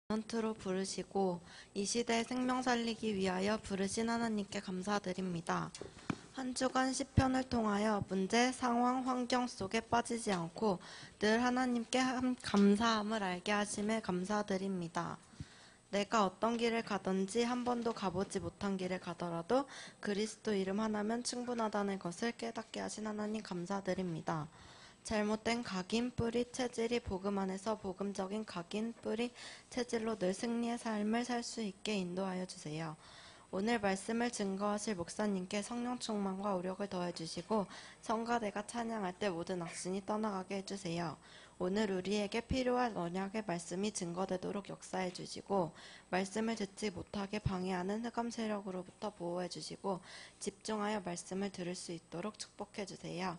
런트로 부르시고 이 시대의 생명 살리기 위하여 부르신 하나님께 감사드립니다. 한 주간 시편을 통하여 문제, 상황, 환경 속에 빠지지 않고 늘 하나님께 감사함을 알게 하심에 감사드립니다. 내가 어떤 길을 가든지 한 번도 가보지 못한 길을 가더라도 그리스도 이름 하나면 충분하다는 것을 깨닫게 하신 하나님 감사드립니다. 잘못된 각인, 뿌리, 체질이 복음 안에서 복음적인 각인, 뿌리, 체질로 늘 승리의 삶을 살 수 있게 인도하여 주세요. 오늘 말씀을 증거하실 목사님께 성령 충만과 오력을 더해 주시고 성가대가 찬양할 때 모든 악신이 떠나가게 해주세요. 오늘 우리에게 필요한 언약의 말씀이 증거되도록 역사해 주시고 말씀을 듣지 못하게 방해하는 흑암 세력으로부터 보호해 주시고 집중하여 말씀을 들을 수 있도록 축복해 주세요.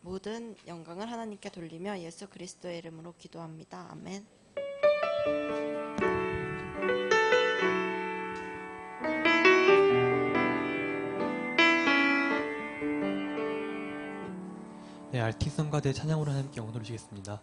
모든 영광을 하나님께 돌리며 예수 그리스도의 이름으로 기도합니다. 아멘. 네, 알티성가대 찬양으로 하나님께 영광 돌리시겠습니다.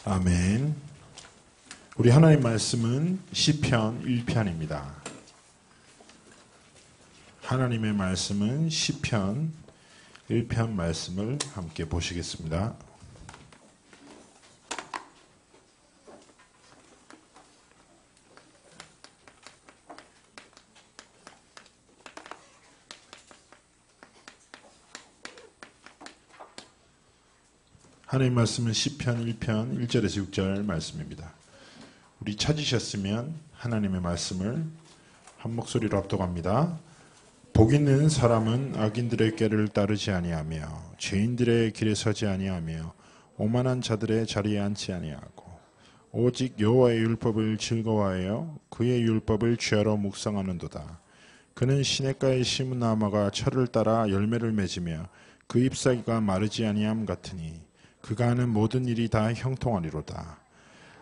아멘. 우리 하나님 말씀은 시편 1편입니다. 하나님의 말씀은 시편 1편 말씀을 함께 보시겠습니다. 하나님 말씀은 시편 1편 1절에서 6절 말씀입니다. 우리 찾으셨으면 하나님의 말씀을 한 목소리로 합독합니다. 복 있는 사람은 악인들의 꾀를 따르지 아니하며 죄인들의 길에 서지 아니하며 오만한 자들의 자리에 앉지 아니하고 오직 여호와의 율법을 즐거워하여 그의 율법을 죄로 묵상하는도다. 그는 시냇가에 심은 나무가 철을 따라 열매를 맺으며 그 잎사귀가 마르지 아니함 같으니 그가 하는 모든 일이 다 형통하리로다.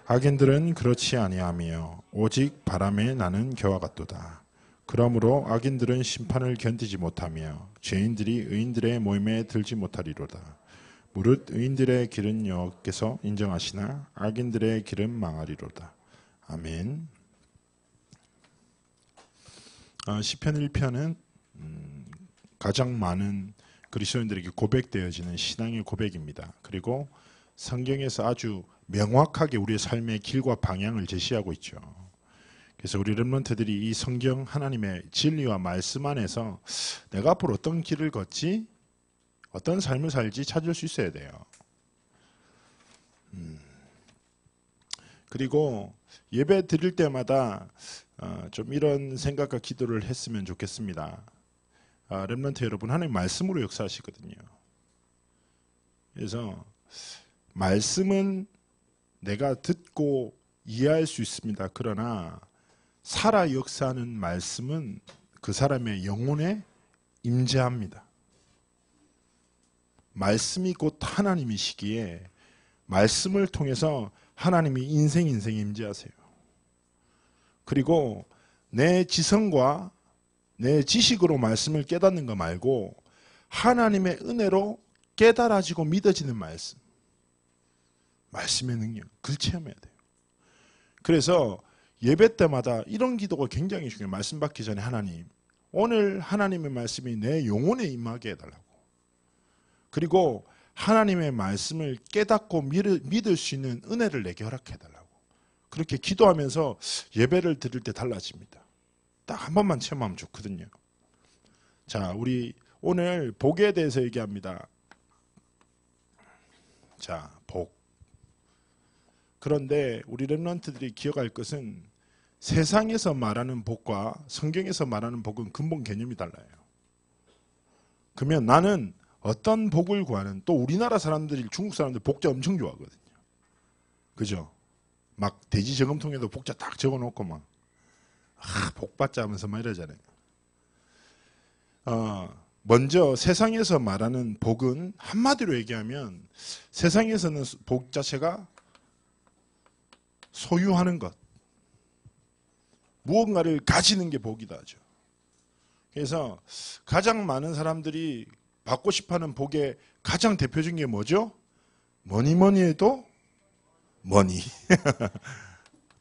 악인들은 그렇지 아니하며 오직 바람에 나는 겨와 같도다. 그러므로 악인들은 심판을 견디지 못하며 죄인들이 의인들의 모임에 들지 못하리로다. 무릇 의인들의 길은 여호와께서 인정하시나 악인들의 길은 망하리로다. 아멘. 시편 1편은 가장 많은 그리스도인들에게 고백되어지는 신앙의 고백입니다. 그리고 성경에서 아주 명확하게 우리의 삶의 길과 방향을 제시하고 있죠. 그래서 우리 렘넌트들이 이 성경 하나님의 진리와 말씀 안에서 내가 앞으로 어떤 길을 걷지, 어떤 삶을 살지 찾을 수 있어야 돼요. 그리고 예배 드릴 때마다 좀 이런 생각과 기도를 했으면 좋겠습니다. 렘넌트 여러분, 하나님 말씀으로 역사하시거든요. 그래서 말씀은 내가 듣고 이해할 수 있습니다. 그러나 살아 역사하는 말씀은 그 사람의 영혼에 임재합니다. 말씀이 곧 하나님이시기에 말씀을 통해서 하나님이 인생에 임재하세요. 그리고 내 지성과 내 지식으로 말씀을 깨닫는 거 말고 하나님의 은혜로 깨달아지고 믿어지는 말씀. 말씀의 능력, 그걸 체험해야 돼요. 그래서 예배 때마다 이런 기도가 굉장히 중요해요. 말씀 받기 전에 하나님, 오늘 하나님의 말씀이 내 영혼에 임하게 해달라고. 그리고 하나님의 말씀을 깨닫고 믿을 수 있는 은혜를 내게 허락해달라고. 그렇게 기도하면서 예배를 드릴 때 달라집니다. 딱 한 번만 체험하면 좋거든요. 자, 우리 오늘 복에 대해서 얘기합니다. 자, 복. 그런데 우리 렘넌트들이 기억할 것은 세상에서 말하는 복과 성경에서 말하는 복은 근본 개념이 달라요. 그러면 나는 어떤 복을 구하는, 또 우리나라 사람들이, 중국 사람들 복자 엄청 좋아하거든요. 그죠? 막 돼지 저금통에도 복자 딱 적어놓고 막 복 받자 하면서 막 이러잖아요. 먼저 세상에서 말하는 복은 한마디로 얘기하면 세상에서는 복 자체가 소유하는 것, 무언가를 가지는 게 복이다 하죠. 그래서 가장 많은 사람들이 받고 싶어하는 복의 가장 대표적인 게 뭐죠? 뭐니 해도 머니.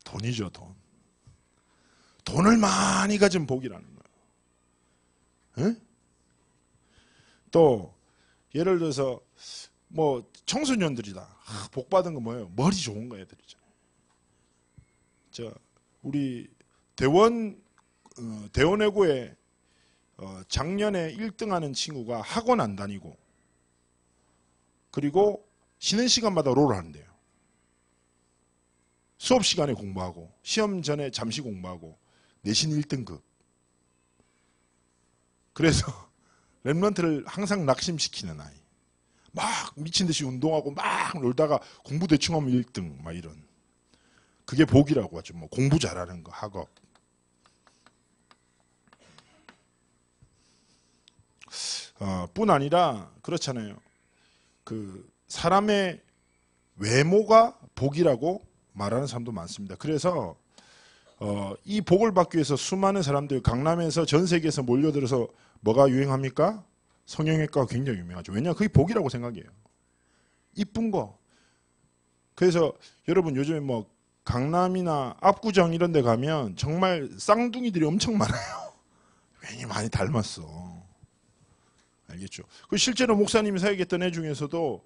돈이죠, 돈. 돈을 많이 가진 복이라는 거예요. 에? 또 예를 들어서 뭐 청소년들이다. 복 받은 거 뭐예요? 머리 좋은 거 애들이잖아요. 우리 대원외고에 작년에 1등하는 친구가 학원 안 다니고 그리고 쉬는 시간마다 롤을 한대요. 수업 시간에 공부하고 시험 전에 잠시 공부하고 내신 1등급. 그래서 렘넌트를 항상 낙심시키는 아이. 막 미친 듯이 운동하고 막 놀다가 공부 대충 하면 1등 막 이런. 그게 복이라고 하죠. 뭐 공부 잘하는 거, 학업. 뿐 아니라 그렇잖아요. 그 사람의 외모가 복이라고 말하는 사람도 많습니다. 그래서 이 복을 받기 위해서 수많은 사람들 강남에서 전 세계에서 몰려들어서 뭐가 유행합니까? 성형외과가 굉장히 유명하죠. 왜냐하면 그게 복이라고 생각해요. 이쁜 거. 그래서 여러분 요즘에 뭐 강남이나 압구정 이런 데 가면 정말 쌍둥이들이 엄청 많아요. 괜히 많이 닮았어. 알겠죠? 그 실제로 목사님이 사역했던 애 중에서도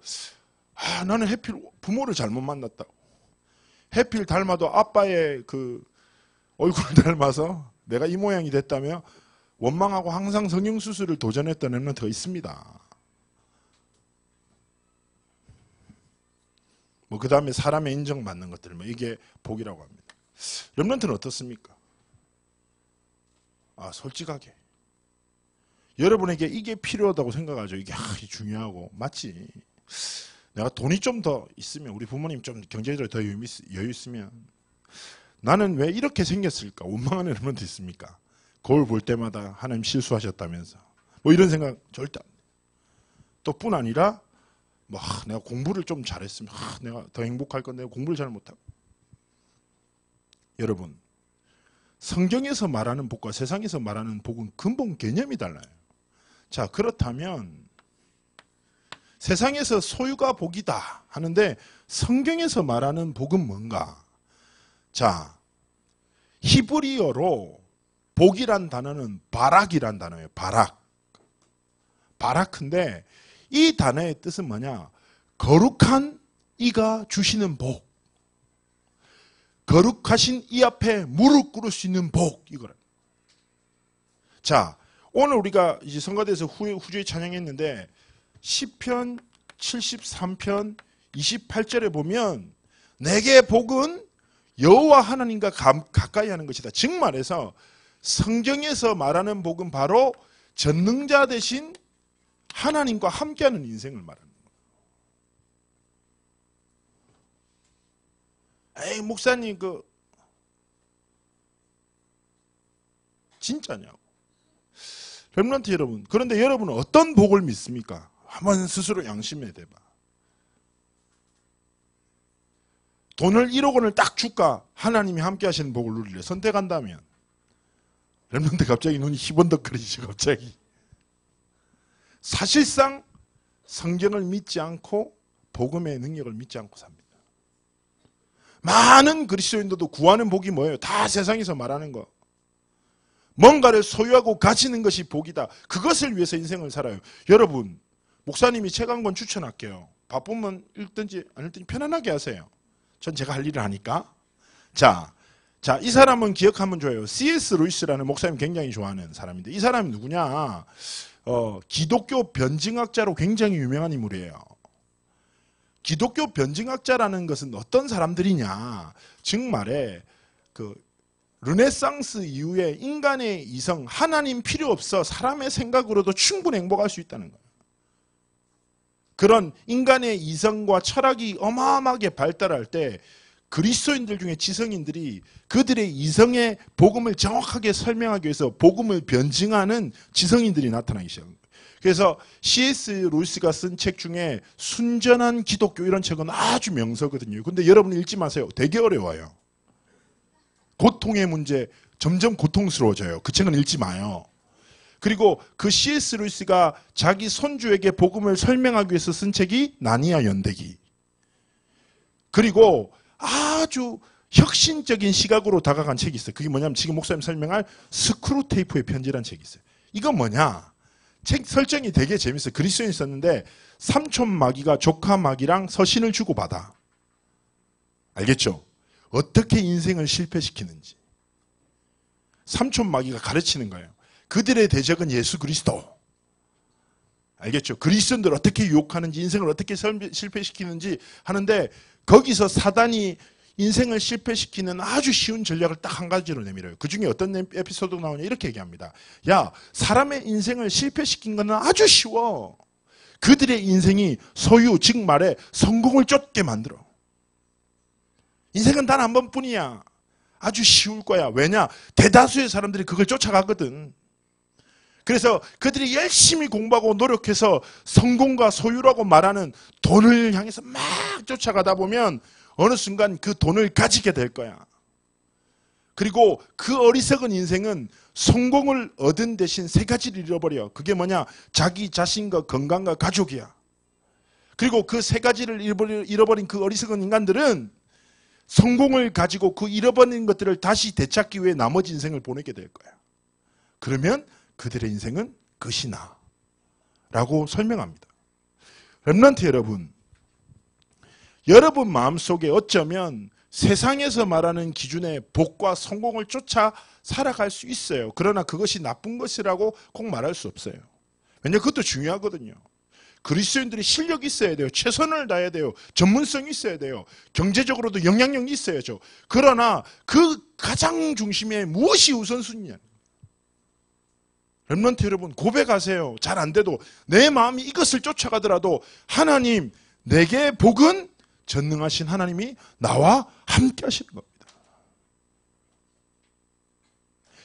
나는 해필 부모를 잘못 만났다고. 해필 닮아도 아빠의 그 얼굴을 닮아서 내가 이 모양이 됐다며 원망하고 항상 성형수술을 도전했던 애는 더 있습니다. 뭐 그 다음에 사람의 인정받는 것들, 뭐 이게 복이라고 합니다. 렘넌트는 어떻습니까? 솔직하게 여러분에게 이게 필요하다고 생각하죠. 이게 중요하고 맞지. 내가 돈이 좀 더 있으면, 우리 부모님 좀 경제적으로 더 여유 있으면 나는 왜 이렇게 생겼을까? 원망하는 렘넌트 있습니까? 거울 볼 때마다 하나님 실수하셨다면서 뭐 이런 생각 절대 안 돼. 또 뿐 아니라 뭐 내가 공부를 좀 잘했으면 내가 더 행복할 건데 공부를 잘 못하고. 여러분, 성경에서 말하는 복과 세상에서 말하는 복은 근본 개념이 달라요. 자, 그렇다면 세상에서 소유가 복이다 하는데 성경에서 말하는 복은 뭔가? 자, 히브리어로 복이란 단어는 바락이란 단어예요. 바라크인데 이 단어의 뜻은 뭐냐? 거룩한 이가 주시는 복. 거룩하신 이 앞에 무릎 꿇을 수 있는 복, 이거라. 자, 오늘 우리가 이제 성가대에서 후주에 찬양했는데 시편 73편 28절에 보면 내게 복은 여호와 하나님과 가까이 하는 것이다. 즉 말해서 성경에서 말하는 복은 바로 전능자 되신 하나님과 함께하는 인생을 말하는 거예요. 에이 목사님 진짜냐고. 렘넌트 여러분, 그런데 여러분은 어떤 복을 믿습니까? 한번 스스로 양심에 대봐. 돈을 1억 원을 딱 줄까? 하나님이 함께 하시는 복을 누리래. 선택한다면. 렘넌트 갑자기 눈이 희번덕거리죠. 갑자기. 사실상 성경을 믿지 않고 복음의 능력을 믿지 않고 삽니다. 많은 그리스도인들도 구하는 복이 뭐예요? 다 세상에서 말하는 거. 뭔가를 소유하고 가지는 것이 복이다. 그것을 위해서 인생을 살아요. 여러분, 목사님이 책 한 권 추천할게요. 바쁘면 읽든지 안 읽든지 편안하게 하세요. 전 제가 할 일을 하니까. 자, 이 사람은 기억하면 좋아요. C.S. 루이스라는 목사님 굉장히 좋아하는 사람인데 이 사람이 누구냐? 기독교 변증학자로 굉장히 유명한 인물이에요. 기독교 변증학자라는 것은 어떤 사람들이냐? 즉 말해 르네상스 이후에 인간의 이성, 하나님 필요 없어 사람의 생각으로도 충분히 행복할 수 있다는 거예요. 그런 인간의 이성과 철학이 어마어마하게 발달할 때 그리스도인들 중에 지성인들이 그들의 이성의 복음을 정확하게 설명하기 위해서 복음을 변증하는 지성인들이 나타나기 시작합니다. 그래서 C.S. 루이스가 쓴 책 중에 순전한 기독교 이런 책은 아주 명서거든요. 근데 여러분 읽지 마세요. 되게 어려워요. 고통의 문제, 점점 고통스러워져요. 그 책은 읽지 마요. 그리고 그 C.S. 루이스가 자기 손주에게 복음을 설명하기 위해서 쓴 책이 나니아 연대기. 그리고 아주 혁신적인 시각으로 다가간 책이 있어요. 그게 뭐냐면 지금 목사님 설명할 스크루테이프의 편지라는 책이 있어요. 이건 뭐냐? 책 설정이 되게 재밌어요. 그리스도인이 썼는데 삼촌 마귀가 조카 마귀랑 서신을 주고받아. 알겠죠? 어떻게 인생을 실패시키는지. 삼촌 마귀가 가르치는 거예요. 그들의 대적은 예수 그리스도. 알겠죠? 그리스도인들 어떻게 유혹하는지, 인생을 어떻게 실패시키는지 하는데 거기서 사단이 인생을 실패시키는 아주 쉬운 전략을 딱 한 가지로 내밀어요. 그 중에 어떤 에피소드가 나오냐 이렇게 얘기합니다. 야, 사람의 인생을 실패시킨 건 아주 쉬워. 그들의 인생이 소유, 즉 말해 성공을 쫓게 만들어. 인생은 단 한 번뿐이야. 아주 쉬울 거야. 왜냐? 대다수의 사람들이 그걸 쫓아가거든. 그래서 그들이 열심히 공부하고 노력해서 성공과 소유라고 말하는 돈을 향해서 막 쫓아가다 보면 어느 순간 그 돈을 가지게 될 거야. 그리고 그 어리석은 인생은 성공을 얻은 대신 세 가지를 잃어버려. 그게 뭐냐? 자기 자신과 건강과 가족이야. 그리고 그 세 가지를 잃어버린 그 어리석은 인간들은 성공을 가지고 그 잃어버린 것들을 다시 되찾기 위해 나머지 인생을 보내게 될 거야. 그러면 그들의 인생은 끝이나 라고 설명합니다. 렘넌트 여러분, 여러분 마음속에 어쩌면 세상에서 말하는 기준의 복과 성공을 쫓아 살아갈 수 있어요. 그러나 그것이 나쁜 것이라고 꼭 말할 수 없어요. 왜냐하면 그것도 중요하거든요. 그리스도인들이 실력이 있어야 돼요. 최선을 다해야 돼요. 전문성이 있어야 돼요. 경제적으로도 영향력이 있어야죠. 그러나 그 가장 중심에 무엇이 우선순위냐? 렘넌트 여러분, 고백하세요. 잘 안 돼도 내 마음이 이것을 쫓아가더라도 하나님, 내게 복은 전능하신 하나님이 나와 함께 하시는 겁니다.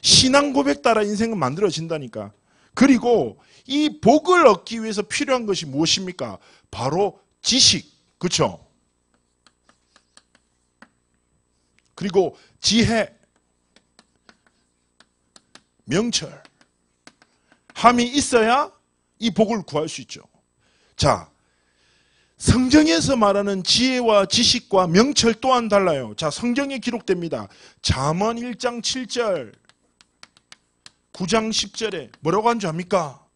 신앙 고백 따라 인생은 만들어진다니까. 그리고 이 복을 얻기 위해서 필요한 것이 무엇입니까? 바로 지식, 그렇죠? 그리고 지혜, 명철, 함이 있어야 이 복을 구할 수 있죠. 자, 성경에서 말하는 지혜와 지식과 명철 또한 달라요. 자, 성경에 기록됩니다. 잠언 1장 7절, 9장 10절에 뭐라고 한 줄 압니까?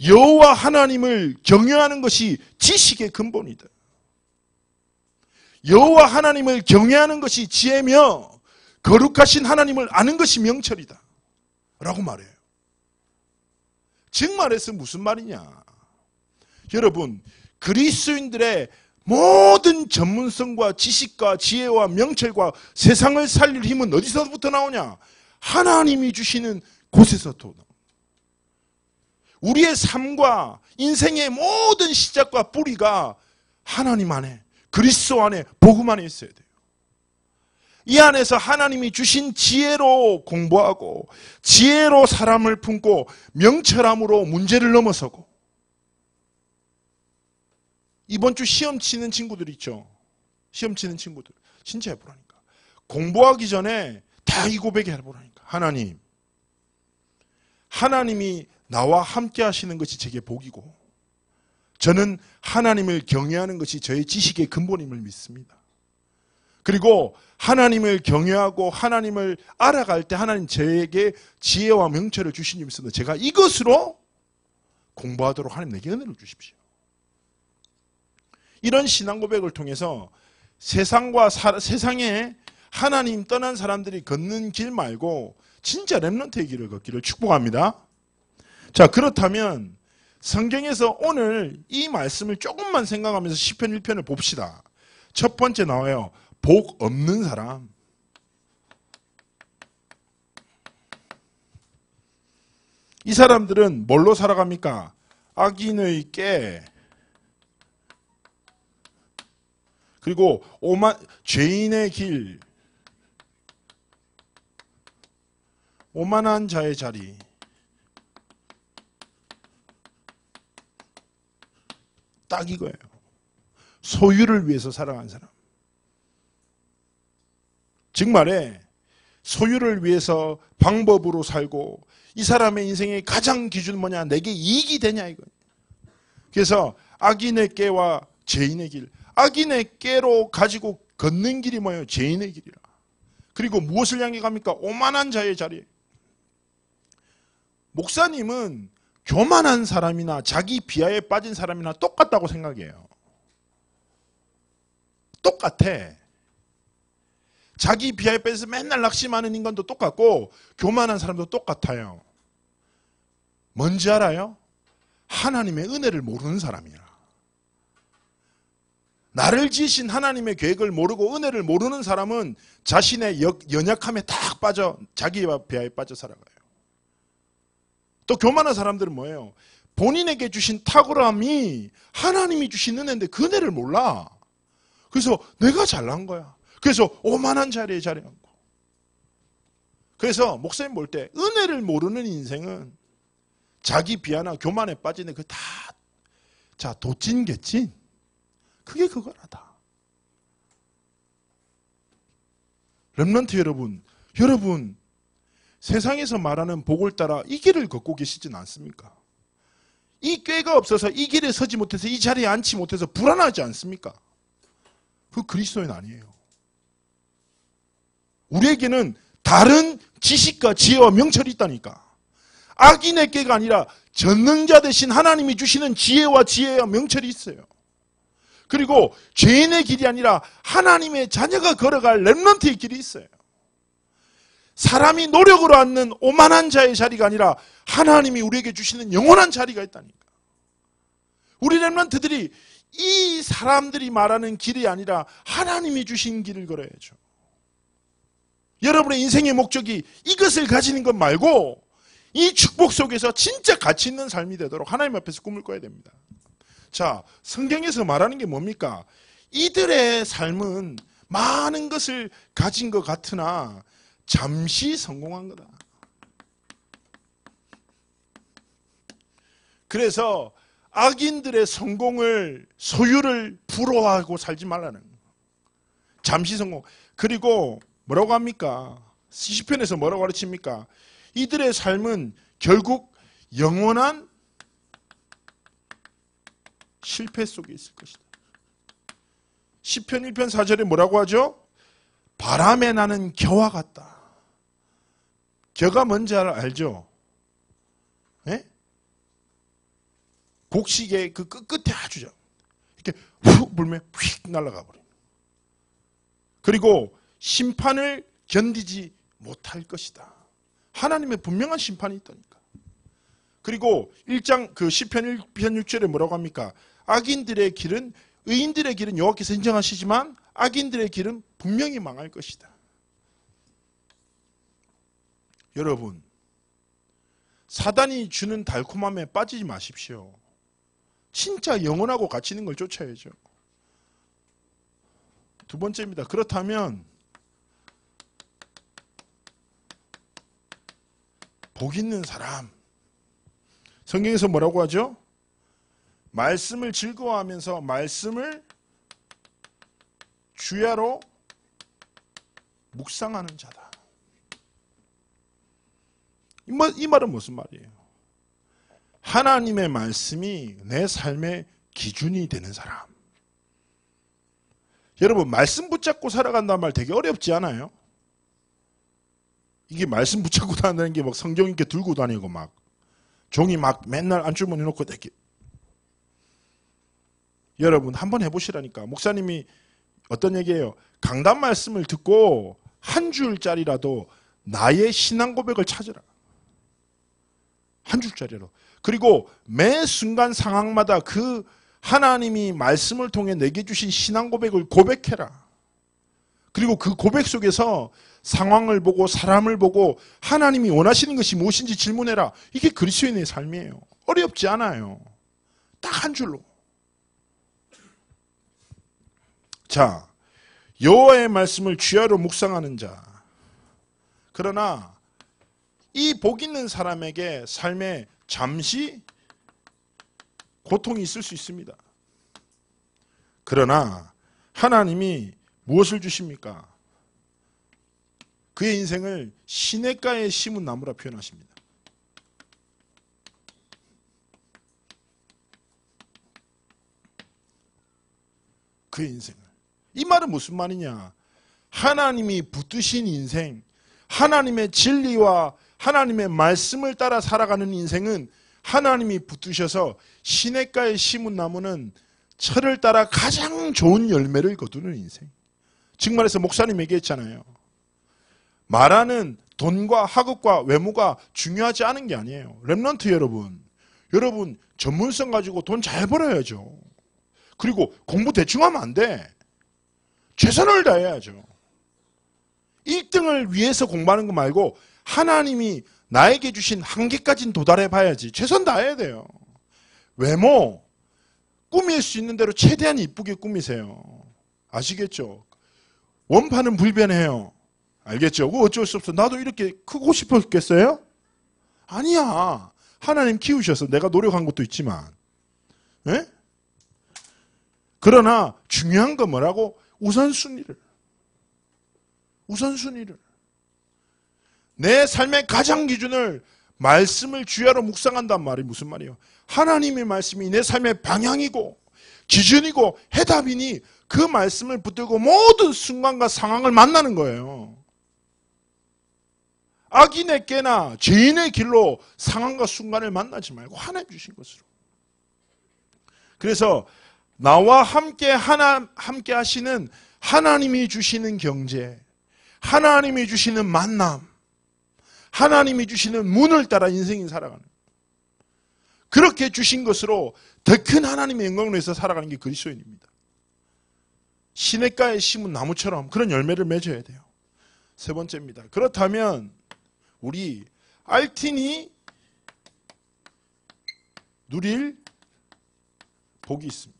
여호와 하나님을 경외하는 것이 지식의 근본이다. 여호와 하나님을 경외하는 것이 지혜며 거룩하신 하나님을 아는 것이 명철이다 라고 말해요. 즉 말해서 무슨 말이냐? 여러분, 그리스도인들의 모든 전문성과 지식과 지혜와 명철과 세상을 살릴 힘은 어디서부터 나오냐? 하나님이 주시는 곳에서부터 나옵니다. 우리의 삶과 인생의 모든 시작과 뿌리가 하나님 안에, 그리스도 안에, 복음 안에 있어야 돼요. 이 안에서 하나님이 주신 지혜로 공부하고 지혜로 사람을 품고 명철함으로 문제를 넘어서고, 이번 주 시험 치는 친구들 있죠. 시험 치는 친구들 진짜 해보라니까. 공부하기 전에 다 이 고백 해보라니까. 하나님, 하나님이 나와 함께 하시는 것이 제게 복이고 저는 하나님을 경외하는 것이 저의 지식의 근본임을 믿습니다. 그리고 하나님을 경외하고 하나님을 알아갈 때 하나님 저에게 지혜와 명철을 주신 줄 믿습니다. 제가 이것으로 공부하도록 하나님 내게 은혜를 주십시오. 이런 신앙 고백을 통해서 세상에 하나님 떠난 사람들이 걷는 길 말고 진짜 렘넌트의 길을 걷기를 축복합니다. 자, 그렇다면 성경에서 오늘 이 말씀을 조금만 생각하면서 시편 1편을 봅시다. 첫 번째 나와요. 복 없는 사람. 이 사람들은 뭘로 살아갑니까? 악인의 깨, 그리고 죄인의 길, 오만한 자의 자리, 딱 이거예요. 소유를 위해서 살아가는 사람. 즉 말해 소유를 위해서 방법으로 살고, 이 사람의 인생의 가장 기준은 뭐냐? 내게 이익이 되냐 이거예요. 그래서 악인의 깨와 죄인의 길, 악인의 깨로 가지고 걷는 길이 뭐예요? 죄인의 길이라. 그리고 무엇을 향해 갑니까? 오만한 자의 자리. 목사님은 교만한 사람이나 자기 비하에 빠진 사람이나 똑같다고 생각해요. 똑같아. 자기 비하에 빠져서 맨날 낙심하는 인간도 똑같고 교만한 사람도 똑같아요. 뭔지 알아요? 하나님의 은혜를 모르는 사람이라. 나를 지으신 하나님의 계획을 모르고 은혜를 모르는 사람은 자신의 연약함에 딱 빠져 자기 비하에 빠져 살아가요. 또 교만한 사람들은 뭐예요? 본인에게 주신 탁월함이 하나님이 주신 은혜인데 그 은혜를 몰라. 그래서 내가 잘난 거야. 그래서 오만한 자리에 앉고. 그래서 목사님 볼 때 은혜를 모르는 인생은 자기 비하나 교만에 빠지는 그 다, 자, 도찐개찐. 그게 그거라 다. 렘넌트 여러분 세상에서 말하는 복을 따라 이 길을 걷고 계시진 않습니까? 이 꾀가 없어서 이 길에 서지 못해서 이 자리에 앉지 못해서 불안하지 않습니까? 그 그리스도인 아니에요. 우리에게는 다른 지식과 지혜와 명철이 있다니까. 악인의 꾀가 아니라 전능자 되신 하나님이 주시는 지혜와 명철이 있어요. 그리고 죄인의 길이 아니라 하나님의 자녀가 걸어갈 렘넌트의 길이 있어요. 사람이 노력으로 앉는 오만한 자의 자리가 아니라 하나님이 우리에게 주시는 영원한 자리가 있다니까. 우리 렘넌트들이 이 사람들이 말하는 길이 아니라 하나님이 주신 길을 걸어야죠. 여러분의 인생의 목적이 이것을 가지는 것 말고 이 축복 속에서 진짜 가치 있는 삶이 되도록 하나님 앞에서 꿈을 꿔야 됩니다. 자, 성경에서 말하는 게 뭡니까? 이들의 삶은 많은 것을 가진 것 같으나 잠시 성공한 거다. 그래서 악인들의 성공을, 소유를 부러워하고 살지 말라는 거예요. 잠시 성공. 그리고 뭐라고 합니까? 시편에서 뭐라고 가르칩니까? 이들의 삶은 결국 영원한 실패 속에 있을 것이다. 시편 1편 4절에 뭐라고 하죠? 바람에 나는 겨와 같다. 겨가 뭔지 알죠? 예? 곡식의 그 끝에 아주 이렇게 훅 불면 휙 날아가 버려요. 그리고 심판을 견디지 못할 것이다. 하나님의 분명한 심판이 있다니까. 그리고 1장 그 시편 1편 6절에 뭐라고 합니까? 악인들의 길은 의인들의 길은 여호와께서 인정하시지만 악인들의 길은 분명히 망할 것이다. 여러분, 사단이 주는 달콤함에 빠지지 마십시오. 진짜 영원하고 가치 있는 걸 쫓아야죠. 두 번째입니다. 그렇다면 복 있는 사람. 성경에서 뭐라고 하죠? 말씀을 즐거워하면서 말씀을 주야로 묵상하는 자다. 이 말은 무슨 말이에요? 하나님의 말씀이 내 삶의 기준이 되는 사람. 여러분, 말씀 붙잡고 살아간다는 말 되게 어렵지 않아요? 이게 말씀 붙잡고 다니는 게 막 성경 이렇게 들고 다니고 막 종이 막 맨날 안주머니 놓고 이렇게. 여러분 한번 해보시라니까. 목사님이 어떤 얘기예요? 강단 말씀을 듣고 한 줄짜리라도 나의 신앙 고백을 찾으라. 한 줄짜리로. 그리고 매 순간 상황마다 그 하나님이 말씀을 통해 내게 주신 신앙 고백을 고백해라. 그리고 그 고백 속에서 상황을 보고 사람을 보고 하나님이 원하시는 것이 무엇인지 질문해라. 이게 그리스도인의 삶이에요. 어렵지 않아요. 딱 한 줄로. 자, 여호와의 말씀을 주야로 묵상하는 자. 그러나 이 복 있는 사람에게 삶에 잠시 고통이 있을 수 있습니다. 그러나 하나님이 무엇을 주십니까? 그의 인생을 시냇가에 심은 나무라 표현하십니다. 그의 인생을. 이 말은 무슨 말이냐? 하나님이 붙드신 인생, 하나님의 진리와 하나님의 말씀을 따라 살아가는 인생은 하나님이 붙드셔서 시냇가에 심은 나무는 철을 따라 가장 좋은 열매를 거두는 인생. 즉 말해서 목사님 얘기했잖아요. 말하는 돈과 학업과 외모가 중요하지 않은 게 아니에요. 렘넌트 여러분, 여러분 전문성 가지고 돈 잘 벌어야죠. 그리고 공부 대충 하면 안 돼. 최선을 다해야죠. 1등을 위해서 공부하는 거 말고 하나님이 나에게 주신 한계까지는 도달해 봐야지. 최선 다해야 돼요. 외모, 꾸밀 수 있는 대로 최대한 이쁘게 꾸미세요. 아시겠죠? 원판은 불변해요. 알겠죠? 그거 어쩔 수 없어. 나도 이렇게 크고 싶었겠어요? 아니야. 하나님 키우셔서 내가 노력한 것도 있지만. 에? 그러나 중요한 건 뭐라고? 우선순위를. 내 삶의 가장 기준을 말씀을 주야로 묵상한단 말이 무슨 말이에요? 하나님의 말씀이 내 삶의 방향이고 기준이고 해답이니 그 말씀을 붙들고 모든 순간과 상황을 만나는 거예요. 악인의 깨나 죄인의 길로 상황과 순간을 만나지 말고 하나님 주신 것으로. 그래서 나와 함께 하시는 하나님이 주시는 경제, 하나님이 주시는 만남, 하나님이 주시는 문을 따라 인생이 살아가는, 그렇게 주신 것으로 더 큰 하나님의 영광을 위해서 살아가는 게 그리스도인입니다. 시냇가에 심은 나무처럼 그런 열매를 맺어야 돼요. 세 번째입니다. 그렇다면 우리 알틴이 누릴 복이 있습니다.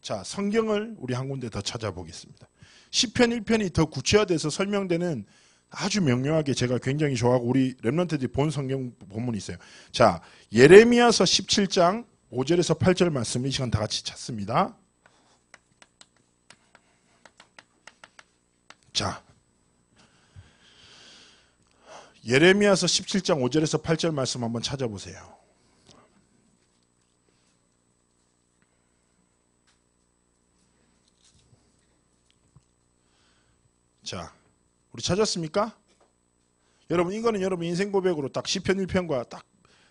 자, 성경을 우리 한 군데 더 찾아보겠습니다. 시편 1편이 더 구체화돼서 설명되는 아주 명료하게 제가 굉장히 좋아하고 우리 렘넌트들이 본 성경 본문이 있어요. 자, 예레미야서 17장 5절에서 8절 말씀 이 시간 다 같이 찾습니다. 자, 예레미야서 17장 5절에서 8절 말씀 한번 찾아보세요. 자, 우리 찾았습니까? 여러분, 이거는 여러분 인생 고백으로 딱 시편 1편과 딱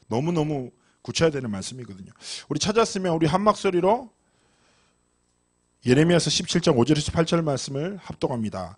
너무너무 구체화되는 말씀이거든요. 우리 찾았으면 우리 한 목소리로 예레미야서 17장 5절에서 8절 말씀을 합독합니다.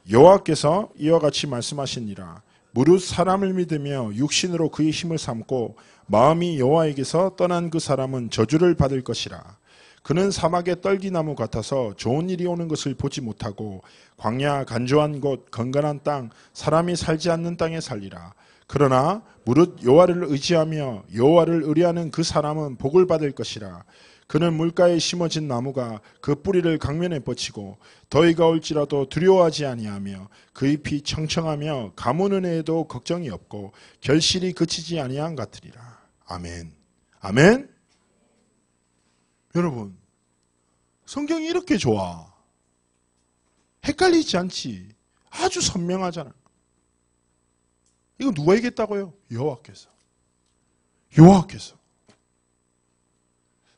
여호와께서 이와 같이 말씀하시니라. 무릇 사람을 믿으며 육신으로 그의 힘을 삼고 마음이 여호와에게서 떠난 그 사람은 저주를 받을 것이라. 그는 사막의 떨기나무 같아서 좋은 일이 오는 것을 보지 못하고 광야 간조한 곳 건건한 땅 사람이 살지 않는 땅에 살리라. 그러나 무릇 여호와를 의지하며 여호와를 의뢰하는 그 사람은 복을 받을 것이라. 그는 물가에 심어진 나무가 그 뿌리를 강면에 뻗치고 더위가 올지라도 두려워하지 아니하며 그 잎이 청청하며 가무는 해에도 걱정이 없고 결실이 그치지 아니한 같으리라. 아멘. 아멘. 여러분, 성경이 이렇게 좋아. 헷갈리지 않지. 아주 선명하잖아. 이거 누가 얘기했다고요? 여호와께서. 여호와께서.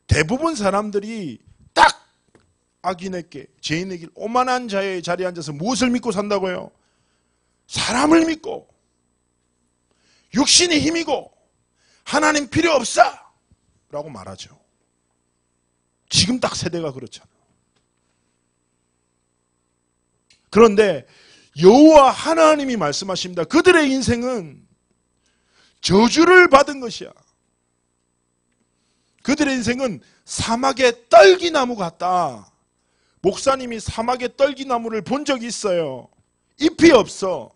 대부분 사람들이 딱 악인에게 죄인의 길 오만한 자의 자리에 앉아서 무엇을 믿고 산다고요? 사람을 믿고 육신이 힘이고 하나님 필요 없어 라고 말하죠. 지금 딱 세대가 그렇잖아. 그런데 여호와 하나님이 말씀하십니다. 그들의 인생은 저주를 받은 것이야. 그들의 인생은 사막의 떨기나무 같다. 목사님이 사막의 떨기나무를 본 적이 있어요. 잎이 없어.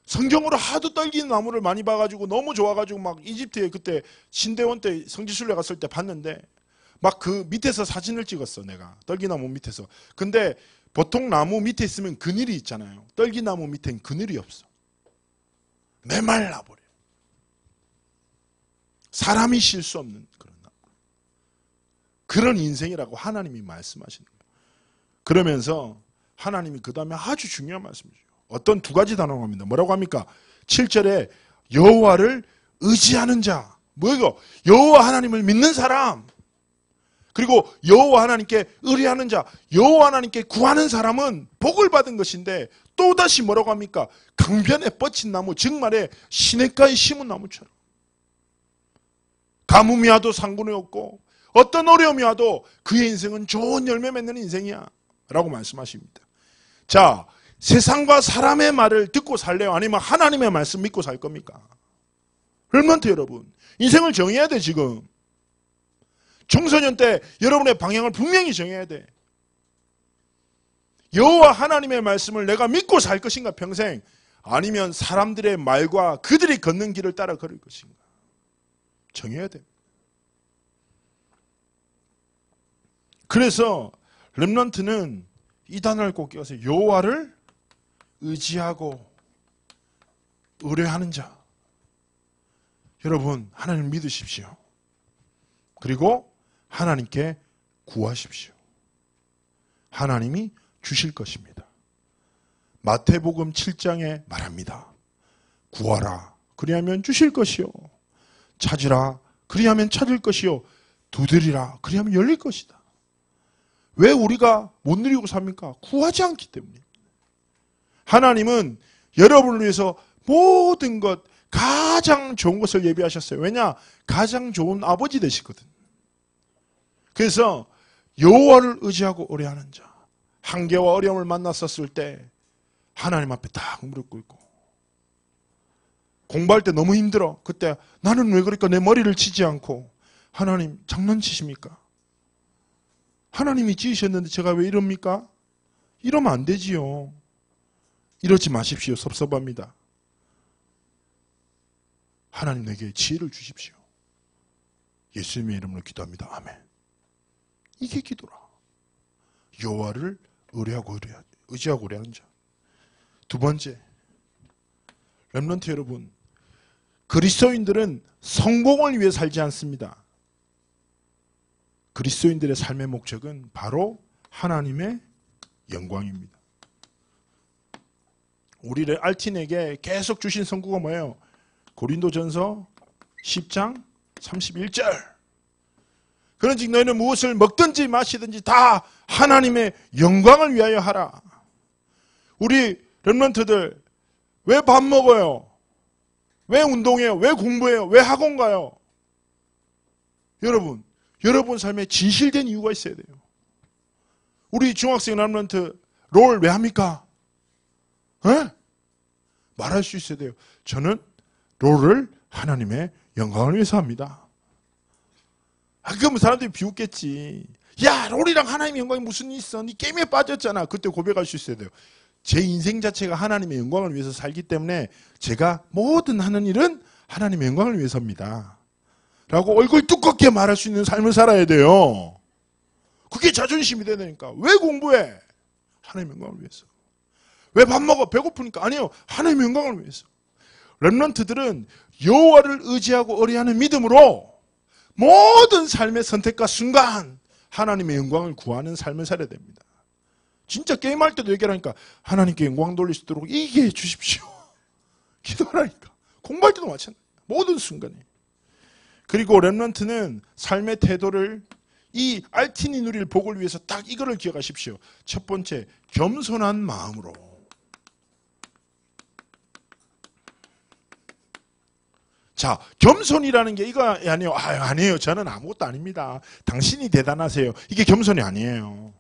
성경으로 하도 떨기나무를 많이 봐가지고 너무 좋아가지고 막 이집트에 그때 신대원 때 성지순례 갔을 때 봤는데 막 그 밑에서 사진을 찍었어. 내가 떨기나무 밑에서. 근데 보통 나무 밑에 있으면 그늘이 있잖아요. 떨기나무 밑엔 그늘이 없어. 메말라버려. 사람이 쉴 수 없는 그런 인생이라고 하나님이 말씀하시는 거예요. 그러면서 하나님이 그 다음에 아주 중요한 말씀이죠. 어떤 두 가지 단어가 합니다. 뭐라고 합니까? 7절에 여호와를 의지하는 자. 뭐 이거? 여호와 하나님을 믿는 사람. 그리고 여호와 하나님께 의뢰하는 자. 여호와 하나님께 구하는 사람은 복을 받은 것인데 또다시 뭐라고 합니까? 강변에 뻗친 나무, 즉 말해 시냇가에 심은 나무처럼. 가뭄이 와도 상관이 없고 어떤 어려움이 와도 그의 인생은 좋은 열매 맺는 인생이야 라고 말씀하십니다. 자, 세상과 사람의 말을 듣고 살래요? 아니면 하나님의 말씀 믿고 살 겁니까? 렘넌트 여러분, 인생을 정해야 돼. 지금 청소년 때 여러분의 방향을 분명히 정해야 돼. 여호와 하나님의 말씀을 내가 믿고 살 것인가 평생, 아니면 사람들의 말과 그들이 걷는 길을 따라 걸을 것인가 정해야 돼. 그래서 렘넌트는 이 단어를 꼭 끼워서 여호와를 의지하고 의뢰하는 자. 여러분, 하나님 믿으십시오. 그리고 하나님께 구하십시오. 하나님이 주실 것입니다. 마태복음 7장에 말합니다. 구하라 그리하면 주실 것이요. 찾으라. 그리하면 찾을 것이요. 두드리라. 그리하면 열릴 것이다. 왜 우리가 못 누리고 삽니까? 구하지 않기 때문입니다. 하나님은 여러분을 위해서 모든 것, 가장 좋은 것을 예비하셨어요. 왜냐? 가장 좋은 아버지 되시거든. 그래서 여호와를 의지하고 의뢰하는 자, 한계와 어려움을 만났었을 때 하나님 앞에 딱 무릎 꿇고, 공부할 때 너무 힘들어. 그때 나는 왜 그럴까? 내 머리를 치지 않고, 하나님 장난치십니까? 하나님이 지으셨는데 제가 왜 이럽니까? 이러면 안 되지요. 이러지 마십시오. 섭섭합니다. 하나님 내게 지혜를 주십시오. 예수님의 이름으로 기도합니다. 아멘. 이게 기도라. 여호와를 의지하고 의뢰하는 자. 두 번째, 렘넌트 여러분, 그리스도인들은 성공을 위해 살지 않습니다. 그리스도인들의 삶의 목적은 바로 하나님의 영광입니다. 우리를 알틴에게 계속 주신 선구가 뭐예요? 고린도전서 10장 31절. 그런즉 너희는 무엇을 먹든지 마시든지 다 하나님의 영광을 위하여 하라. 우리 렘넌트들 왜 밥 먹어요? 왜 운동해요? 왜 공부해요? 왜 학원 가요? 여러분 삶에 진실된 이유가 있어야 돼요. 우리 중학생 렘넌트 롤 왜 합니까? 에? 말할 수 있어야 돼요. 저는 롤을 하나님의 영광을 위해서 합니다. 그러면 사람들이 비웃겠지. 야, 롤이랑 하나님의 영광이 무슨 일이 있어? 네 게임에 빠졌잖아. 그때 고백할 수 있어야 돼요. 제 인생 자체가 하나님의 영광을 위해서 살기 때문에 제가 모든 하는 일은 하나님의 영광을 위해서입니다. 라고 얼굴 두껍게 말할 수 있는 삶을 살아야 돼요. 그게 자존심이 돼야 되니까. 왜 공부해? 하나님의 영광을 위해서. 왜 밥 먹어? 배고프니까? 아니요. 하나님의 영광을 위해서. 렘넌트들은 여호와를 의지하고 의뢰하는 믿음으로 모든 삶의 선택과 순간 하나님의 영광을 구하는 삶을 살아야 됩니다. 진짜 게임할 때도 얘기하니까 하나님께 영광 돌릴 수 있도록 이기게 해주십시오. 기도하라니까. 공부할 때도 마찬가지예요. 모든 순간에. 그리고 렘넌트는 삶의 태도를 이 알틴이 누릴 복을 위해서 딱 이거를 기억하십시오. 첫 번째, 겸손한 마음으로. 자, 겸손이라는 게 이거 아니에요. 아니에요. 저는 아무것도 아닙니다. 당신이 대단하세요. 이게 겸손이 아니에요.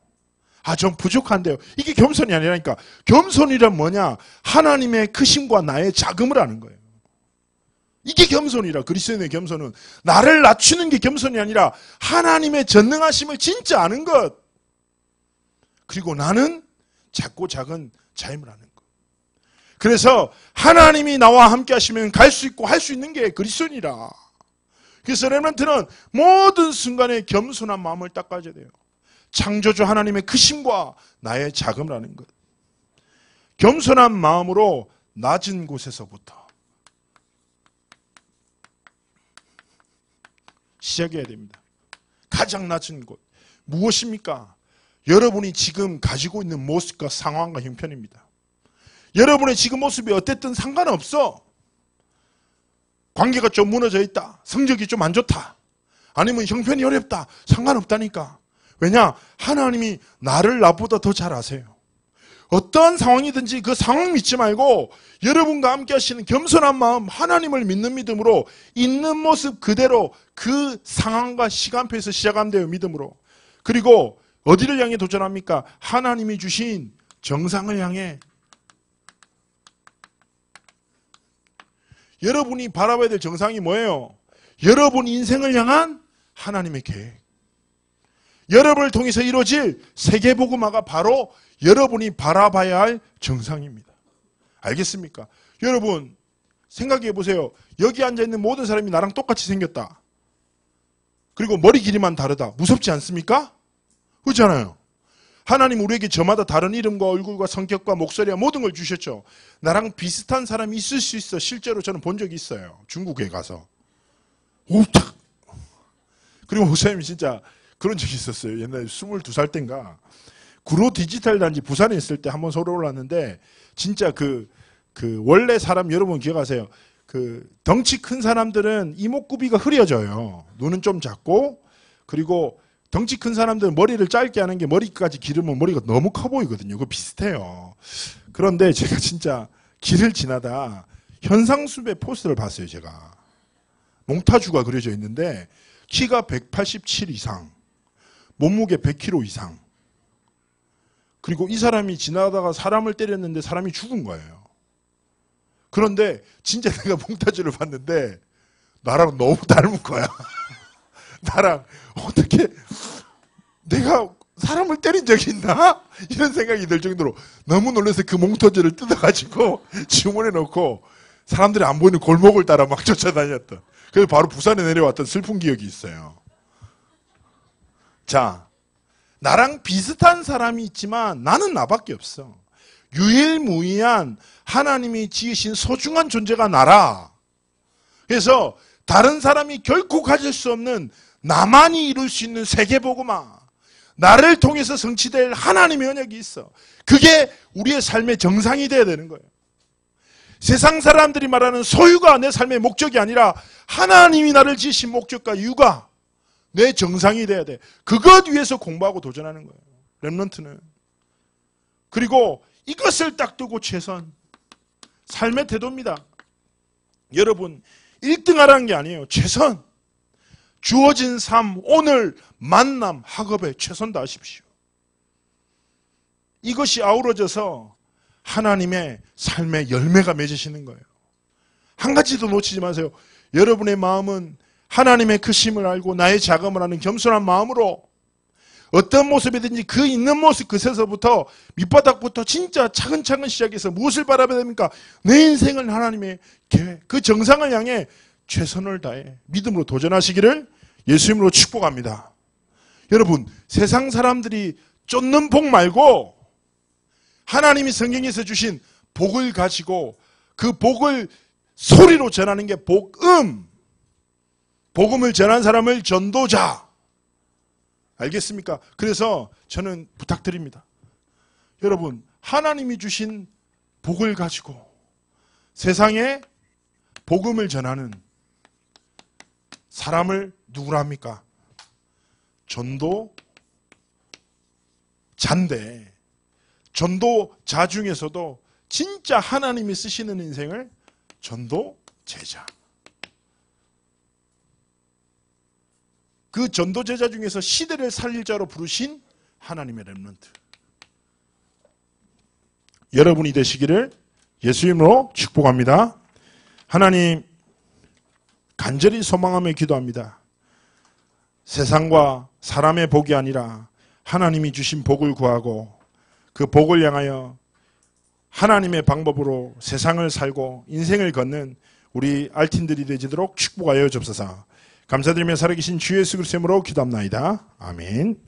전 부족한데요. 이게 겸손이 아니라니까. 겸손이란 뭐냐? 하나님의 크심과 나의 작음을 아는 거예요. 이게 겸손이라. 그리스도인의 겸손은 나를 낮추는 게 겸손이 아니라 하나님의 전능하심을 진짜 아는 것. 그리고 나는 작고 작은 자임을 아는 것. 그래서 하나님이 나와 함께 하시면 갈 수 있고 할 수 있는 게 그리스도인이라. 그래서 렘넌트는 모든 순간에 겸손한 마음을 딱 가져야 돼요. 창조주 하나님의 크심과 나의 작음을 아는 것. 겸손한 마음으로 낮은 곳에서부터 시작해야 됩니다. 가장 낮은 곳. 무엇입니까? 여러분이 지금 가지고 있는 모습과 상황과 형편입니다. 여러분의 지금 모습이 어땠든 상관없어. 관계가 좀 무너져 있다. 성적이 좀 안 좋다. 아니면 형편이 어렵다. 상관없다니까. 왜냐? 하나님이 나를 나보다 더 잘 아세요. 어떠한 상황이든지 그 상황 믿지 말고 여러분과 함께 하시는 겸손한 마음, 하나님을 믿는 믿음으로 있는 모습 그대로 그 상황과 시간표에서 시작하면 돼요. 믿음으로. 그리고 어디를 향해 도전합니까? 하나님이 주신 정상을 향해. 여러분이 바라봐야 될 정상이 뭐예요? 여러분 인생을 향한 하나님의 계획. 여러분을 통해서 이루어질 세계복음화가 바로 여러분이 바라봐야 할 정상입니다. 알겠습니까? 여러분 생각해 보세요. 여기 앉아있는 모든 사람이 나랑 똑같이 생겼다. 그리고 머리 길이만 다르다. 무섭지 않습니까? 그렇잖아요. 하나님 우리에게 저마다 다른 이름과 얼굴과 성격과 목소리와 모든 걸 주셨죠. 나랑 비슷한 사람이 있을 수 있어. 실제로 저는 본 적이 있어요. 중국에 가서. 오탁. 그리고 목사님이 진짜 그런 적이 있었어요. 옛날에 22살 땐가 구로 디지털 단지 부산에 있을 때 한번 서울 올랐는데 진짜 그 원래 사람 여러분 기억하세요. 그 덩치 큰 사람들은 이목구비가 흐려져요. 눈은 좀 작고, 그리고 덩치 큰 사람들은 머리를 짧게 하는 게 머리까지 기르면 머리가 너무 커 보이거든요. 그거 비슷해요. 그런데 제가 진짜 길을 지나다 현상수배 포스터를 봤어요. 제가 몽타주가 그려져 있는데 키가 187 이상, 몸무게 100kg 이상. 그리고 이 사람이 지나다가 사람을 때렸는데 사람이 죽은 거예요. 그런데 진짜 내가 몽타주를 봤는데 나랑 너무 닮은 거야. 나랑 어떻게 내가 사람을 때린 적이 있나? 이런 생각이 들 정도로 너무 놀라서 그 몽타주를 뜯어가지고 주머니에 넣고 사람들이 안 보이는 골목을 따라 막 쫓아다녔던, 그래서 바로 부산에 내려왔던 슬픈 기억이 있어요. 자, 나랑 비슷한 사람이 있지만 나는 나밖에 없어. 유일무이한 하나님이 지으신 소중한 존재가 나라. 그래서 다른 사람이 결코 가질 수 없는 나만이 이룰 수 있는 세계복음화, 나를 통해서 성취될 하나님의 언약이 있어. 그게 우리의 삶의 정상이 돼야 되는 거예요. 세상 사람들이 말하는 소유가 내 삶의 목적이 아니라 하나님이 나를 지으신 목적과 이유가 내 정상이 돼야 돼. 그것 위해서 공부하고 도전하는 거예요. 렘넌트는. 그리고 이것을 딱 두고 최선. 삶의 태도입니다. 여러분 1등 하라는 게 아니에요. 최선. 주어진 삶, 오늘 만남, 학업에 최선 다하십시오. 이것이 아우러져서 하나님의 삶의 열매가 맺으시는 거예요. 한 가지도 놓치지 마세요. 여러분의 마음은 하나님의 크심을 알고 나의 자금을 하는 겸손한 마음으로 어떤 모습이든지 그 있는 모습 그새서부터 밑바닥부터 진짜 차근차근 시작해서 무엇을 바라봐야 됩니까? 내 인생은 하나님의 계획, 그 정상을 향해 최선을 다해 믿음으로 도전하시기를 예수님으로 축복합니다. 여러분, 세상 사람들이 쫓는 복 말고 하나님이 성경에서 주신 복을 가지고 그 복을 소리로 전하는 게 복음. 복음을 전한 사람을 전도자. 알겠습니까? 그래서 저는 부탁드립니다. 여러분, 하나님이 주신 복을 가지고 세상에 복음을 전하는 사람을 누구라 합니까? 전도자인데, 전도자 중에서도 진짜 하나님이 쓰시는 인생을 전도제자. 그 전도제자 중에서 시대를 살릴 자로 부르신 하나님의 렘넌트. 여러분이 되시기를 예수님으로 축복합니다. 하나님, 간절히 소망하며 기도합니다. 세상과 사람의 복이 아니라 하나님이 주신 복을 구하고 그 복을 향하여 하나님의 방법으로 세상을 살고 인생을 걷는 우리 알틴들이 되도록 축복하여 주옵소서. 감사드리며 살아계신 주 예수 그리스도의 이름으로 기도합나이다. 아멘.